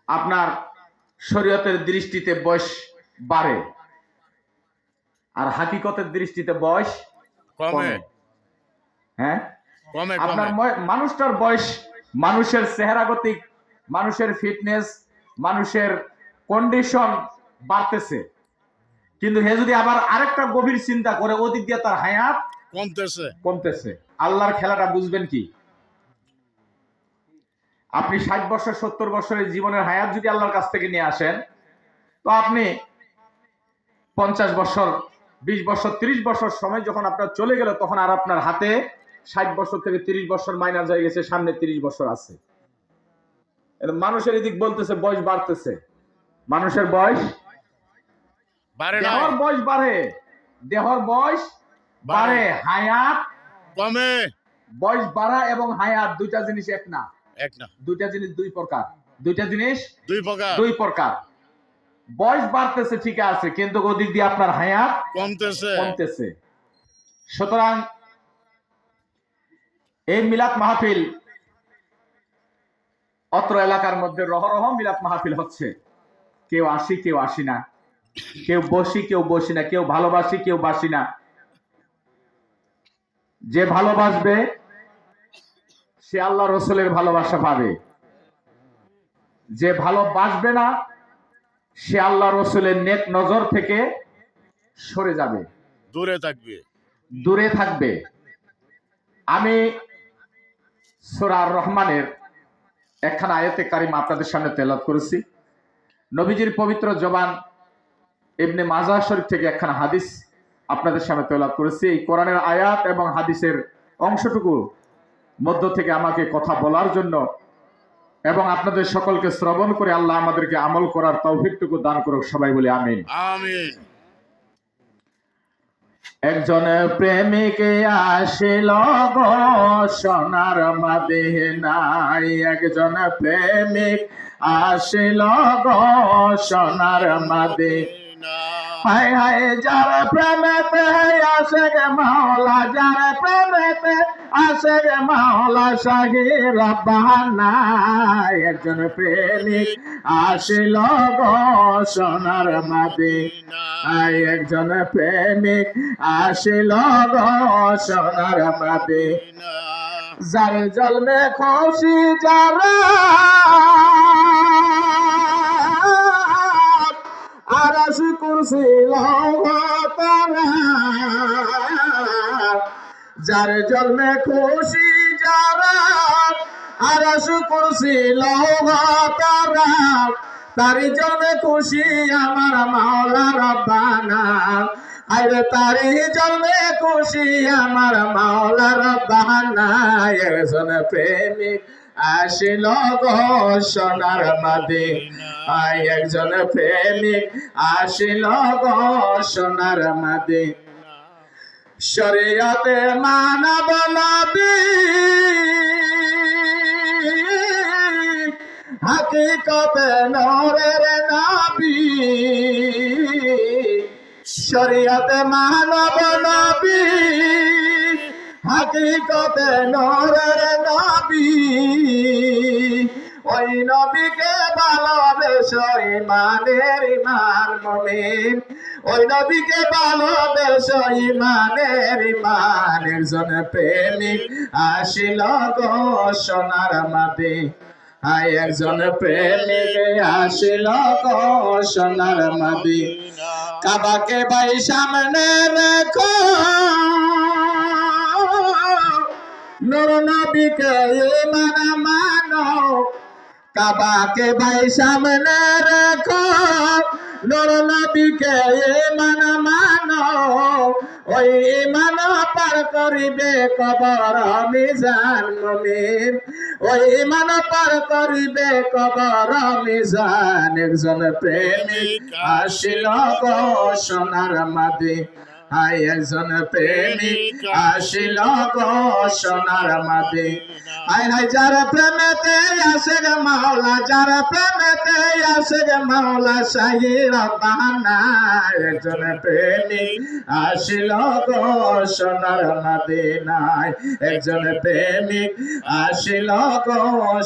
আপনার শরীয়তের দৃষ্টিতে বয়স বাড়ে, আর হাকিকতের দৃষ্টিতে বয়স কমে। হ্যাঁ, আপনার মানুষটার বয়স, মানুষের চেহারাগতিক, মানুষের ফিটনেস, মানুষের কন্ডিশন বাড়তেছে, কিন্তু হে যদি আবার আরেকটা গভীর চিন্তা করে ওদিক দিয়ে তার হায়াত কমতেছে। আল্লাহর খেলাটা বুঝবেন কি? আপনি 60 বছর 70 বছরের জীবনের হায়াত যদি আল্লাহর কাছ থেকে নিয়ে আসেন, তো আপনি 50 বছর 20 বছর 30 বছর সময় যখন আপনার চলে গেল, তখন আর আপনার হাতে 60 বছর থেকে 30 বছর মাইনাস হয়ে গেছে, সামনে 30 বছর আছে। মানুষের এদিক বলতেছে বয়স বাড়তেছে, মানুষের বয়স দেহর বয়স বাড়ে, দেহর বয়স বাড়ে, হায়াত কমে। বয়স বাড়া এবং হায়াত দুইটা জিনিস এক না, দুইটা জিনিস দুই প্রকার, দুইটা জিনিস দুই প্রকার। বয়স বাড়তেছে ঠিক আছে, কিন্তু ওদিক দিয়ে আপনার হায়াত কমতেছে। সুতরাং এই মিলাদ মাহফিল, অত্র এলাকার মধ্যে রহরহ মিলাদ মাহফিল হচ্ছে। কেউ আসি কেউ আসি না, কেউ বসি কেউ বসি না, কেউ ভালোবাসি কেউ বাসি না। যে ভালোবাসবে সে আল্লাহ রসুলের ভালোবাসা পাবে, যে ভালোবাসবে না সে আল্লাহ রসুলের নেক নজর থেকে সরে যাবে, দূরে থাকবে। আমি সূরা রহমানের একখানা আয়াতে কারিমা আপনাদের সামনে তেলাওয়াত করেছি। নবীজির পবিত্র জবান ইবনে মাজাহ শরীফ থেকে একখানা হাদিস আপনাদের সামনে তেলাওয়াত করেছি। এই কোরআনের আয়াত এবং হাদিসের অংশটুকু মধ্য থেকে আমাকে কথা বলার জন্য এবং আপনাদের সকলকে শ্রবণ করে আল্লাহ আমাদেরকে আমল করার তৌফিকটুকু দান করুক। সবাই বলি আমিন। আমিন। একজন প্রেমিক আসিল গো সোনার মদিনায়, একজন প্রেমিক আসিল গো সোনার মদিনায়। হায় হায় যার প্রেমেতে আসে গে মাওলা, যার প্রেমেতে আসে গে মাওলা শাহি রব্বানা। একজন প্রেমিক আসিল গো সোনার মদিনায়, একজন প্রেমিক আসিল গো সোনার মদিনায়। যার জন্মে খুশি যারা আরশ কুরসি লৌহ তারা, যার জন্মে খুশি যারা আরশ কুরসি লৌহ তারা, তারি জন্মে খুশি আমার মাওলা রব্বানা। আরে তারি জন্মে খুশি আমার মাওলা রব্বানা। একজন প্রেমিক আসিল গো সোনার মদিনায়, একজন প্রেমিক আসিল গো সোনার মদিনায়। শরীয়তে মানব নবী, হাকিকতে নূরের নবী। শরীয়তে মানব নবী, হাকিকতে নূরের নবী। ওই নবীকে ভালোবেসো ইমানের ইমান মুমিন, ওই নবীকে ভালোবেসো ইমানের ইমান। একজন প্রেমিক আসিল গো সোনার মদিনায়, একজন প্রেমিক আসিল গো সোনার মদিনায়। কাবাকে ভাই সামনে রেখো, নূর নবীকে ঈমান মানো। কাবাকে ভাই সামনে রেখো, নূর নবীকে ঈমান মানো। ওই ঈমান পার করিবে কবর মিজান মুমিন, ওই ঈমান পার করিবে কবর মিজান। একজন প্রেমিক আসিল গো সোনার মদিনায়, হাই একজন প্রেমিক আসিল গো সোনার মদিনা। হাই হাই যার প্রেমেতে আসে গে মাওলা, যার প্রেমেতে আসে গে মাওলা শাহি রব্বানা। একজন প্রেমিক আসিল গো সোনার মদিনায়, একজন প্রেমিক আসিল গো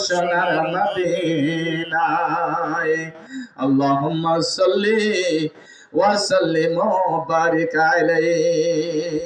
সোনার মদিনায়। আল্লাহুম্মা সাল্লি ওয়া সাল্লিম ওয়া বারিক আলাইহি।